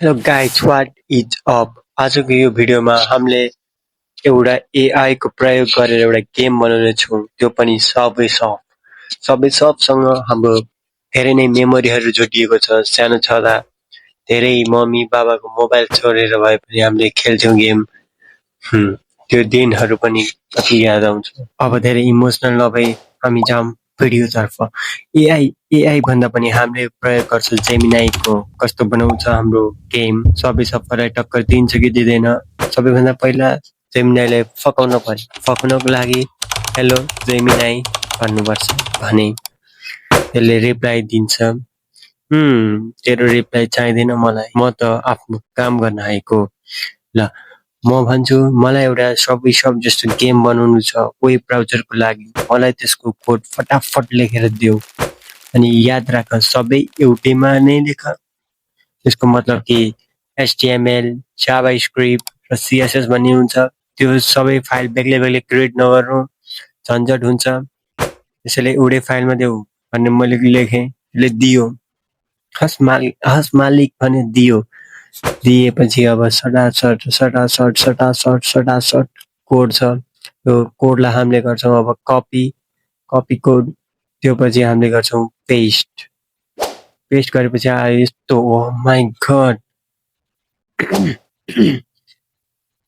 Hello guys what is up आजको यो भिडियोमा हामीले एउटा एआई को प्रयोग गरेर एउटा गेम बनाउने छौँ त्यो पनि सबवे सफ्टसँग हाम्रो धेरै नै मेमोरीहरू जोडिएको छ सानो छँदा धेरै मम्मी बाबाको मोबाइल छोडेर भए पनि हामीले खेल्थ्यौँ गेम त्यो दिनहरू पनि कति याद आउँछ अब धेरै इमोसनल नभई हामी जाम भिडियोतर्फ एआई एआई भन्दा पनि हामीले प्रयोग गर्छौँ जेमिनाईको कस्तो बनाउँछ हाम्रो गेम सबै सबैलाई टक्कर दिन्छ कि दिँदैन सबैभन्दा पहिला जेमिनाईलाई फकाउन पर्यो फकाउनको लागि हेलो जेमिनाई भन्नुपर्छ भने त्यसले रिप्लाई दिन्छ तेरो रिप्लाई चाहिँदैन मलाई म त आफ्नो काम गर्न आएको ल म भन्छु मलाई एउटा सबवे सफ्ट जस्तो गेम बनाउनु छ वेब ब्राउजरको लागि मलाई त्यसको कोड फटाफट लेखेर देऊ अनि याद राख सबै एउटैमा नै लेख त्यसको मतलब कि एचटीएमएल जाभास्क्रिप्ट र सीएसएस भन्ने हुन्छ त्यो सबै फाइल बेग्लै बेग्लै क्रिएट नगर्नु झन्झट हुन्छ त्यसैले एउटै फाइलमा देऊ भन्ने मैले लेखेँ त्यसले दियो हस् मालिक भने दियो दिएपछि अब सटासट कोड छ त्यो कोडलाई हामीले गर्छौँ अब कपी कोड त्यो पछि हामीले गर्छौँ पेस्ट गरेपछि आयो यस्तो ओ माई गड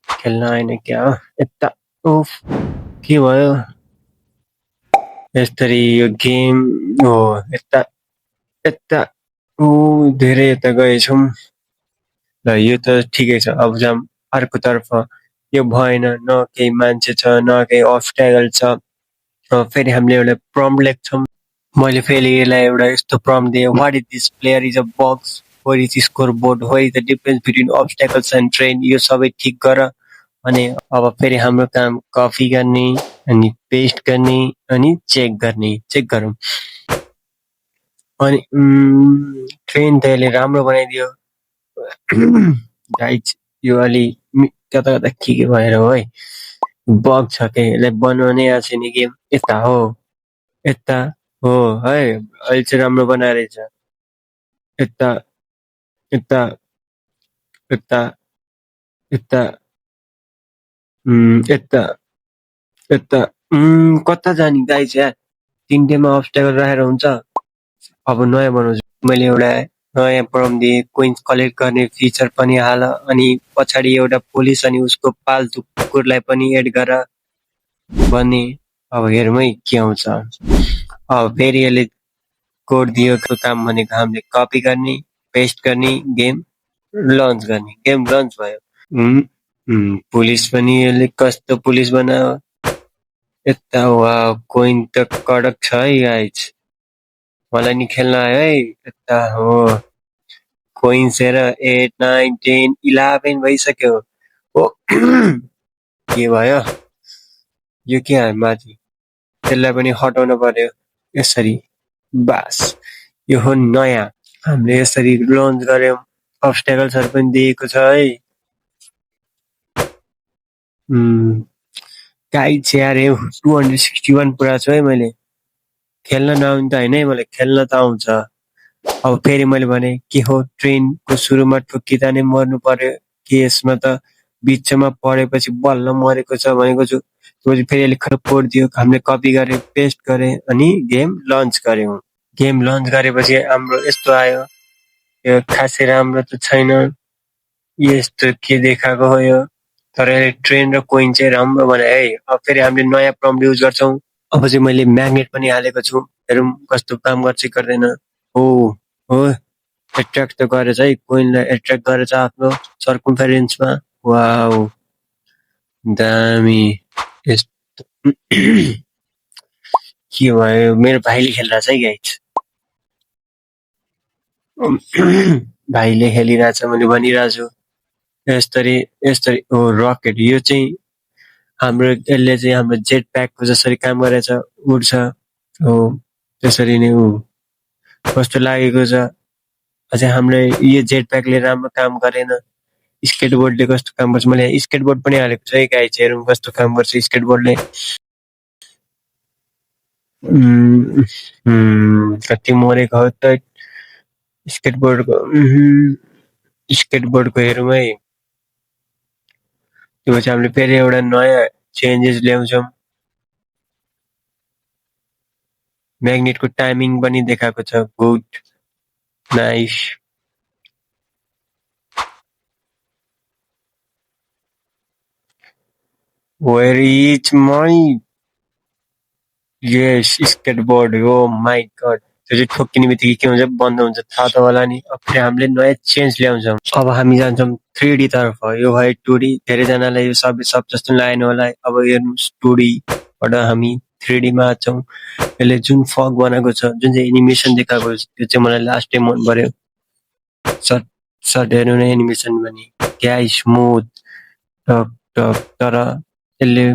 खेल्न आएन क्या यता ओफ के भयो यसरी यो गेम हो यता धेरै यता गएछौँ ल यो त ठिकै छ अब जाम अर्कोतर्फ यो भएन न केही मान्छे छ न केही अब्स्ट्याकल छ फेरि हामीले एउटा प्रम्प्ट लेख्छौँ मैले फेरि यसलाई एउटा यस्तो प्रम्प्ट दिएँ what is this player is a box where is score board where is the difference between obstacles and train यो सबै ठिक गर अनि अब फेरि हाम्रो काम कपी गर्ने अनि पेस्ट गर्ने अनि चेक गरौँ अनि ट्रेन त यसले राम्रो बनाइदियो गाइज यो अलि कता के भएर हो है बग छ के यसलाई बनाउनै आएको छैन गेम यता हो है अहिले चाहिँ राम्रो बनाएछ यता यता यता यता यता यता कता जाने गाइज यार तिनटैमा अब्स्ट्याकल राखेर हुन्छ अब नयाँ बनाउँछु मैले एउटा नयाँ प्रम्प्ट दिएँ कोइन्स कलेक्ट गर्ने फिचर पनि हाल अनि पछाडि एउटा पुलिस अनि उसको पाल्तु कुकुरलाई पनि एड गर भन्ने अब हेरौँ है के आउँछ अब फेरि यसले कोड दिएको काम भनेको हामीले कपी गर्ने पेस्ट गर्ने गेम लन्च भयो पुलिस पनि यसले कस्तो पुलिस बनायो यता वा कोइन त कडक छ है गाइज मलाई नि खेल्न आयो है यता हो कोइन्स हेर 8 9 10 11 भइसक्यो हो के भयो यो के माथि त्यसलाई पनि हटाउन पर्यो यसरी बास यो हो नयाँ हामीले यसरी लन्च गर्यौं अब्स्ट्याकल्सहरु पनि दिएको छ है गाइज यार 261 पुरा छु है मैले खेल्न नआउने त हैन है मलाई खेल्न त आउँछ अब फेरि मैले भने के हो ट्रेनको सुरुमा ठोक्किँदा नै मर्नु पर्यो के यसमा त बिचमा पढेपछि बल्ल मरेको छ भनेको छु त्यसपछि फेरि यसले कोड दियो हामीले कपी गरे पेस्ट गरे अनि गेम लन्च गर्यौं गेम लन्च गरेपछि हाम्रो यस्तो आयो यो खासै राम्रो त छैन यस्तो के देखाएको हो यो तर ट्रेन र कोइन चाहिँ राम्रो बनायो है अब फेरि हामीले नयाँ प्रम्प्ट युज गर्छौं अब चाहिँ मैले म्याग्नेट पनि हालेको छु हेरौँ कस्तो काम गर्छ गर्दैन हो एट्र्याक्ट त गरेछ है कोइनलाई एट्र्याक्ट गरेछ आफ्नो सर्कमफेरेन्समा वाउ दामी यस्तो के भयो मेरो भाइले खेलिरहेछ है गाइज भाइले खेलिरहेछ मैले भनिरहेछु यस्तरी हो रकेट यो चाहिँ हाम्रो यसले चाहिँ हाम्रो जेट प्याकको जसरी काम गरेछ उड्छ हो त्यसरी नै कस्तो लागेको छ अझै हाम्रो यो जेट प्याकले राम्रो काम गरेन स्केटबोर्डले कस्तो काम गर्छ मैले स्केटबोर्ड पनि हालेको छु है गाइज हेरौँ कस्तो काम गर्छ स्केटबोर्डले कति मरेको हो त स्केटबोर्डको स्केटबोर्डको हेरौँ है। त्यो पछि हामीले फेरि एउटा नयाँ चेन्जेस ल्याउँछौँ। म्याग्नेटको टाइमिङ पनि देखाएको छ। Good, nice. Where is my yes skateboard. Oh my god, त्यो चाहिँ ठोक्किने बित्तिकै के हुन्छ, बन्द हुन्छ, थाहा त होला नि। अब फेरि हामीले नयाँ चेन्ज ल्याउँछौँ। अब हामी जान्छौँ 3D तर्फ। यो भयो 2D। धेरैजनालाई यो सबै सब जस्तो लागेन होला। अब हेर्नुहोस् 2D बाट हामी 3D मा छौँ। यसले जुन फग बनाएको छ, जुन चाहिँ एनिमेसन देखाएको छ, त्यो चाहिँ मलाई लास्टै मन पर्यो। सर्ट हेर्नु न एनिमेसन पनि क्या स्मुथ, टक टक। तर यसले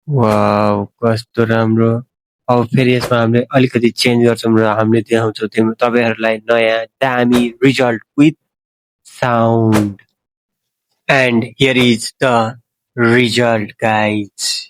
वाउ कस्तो राम्रो। अब फेरि यसमा हामीले अलिकति चेन्ज गर्छौँ र हामीले देखाउँछौँ तपाईँहरूलाई नयाँ दामी result with sound. And here is the result, guys.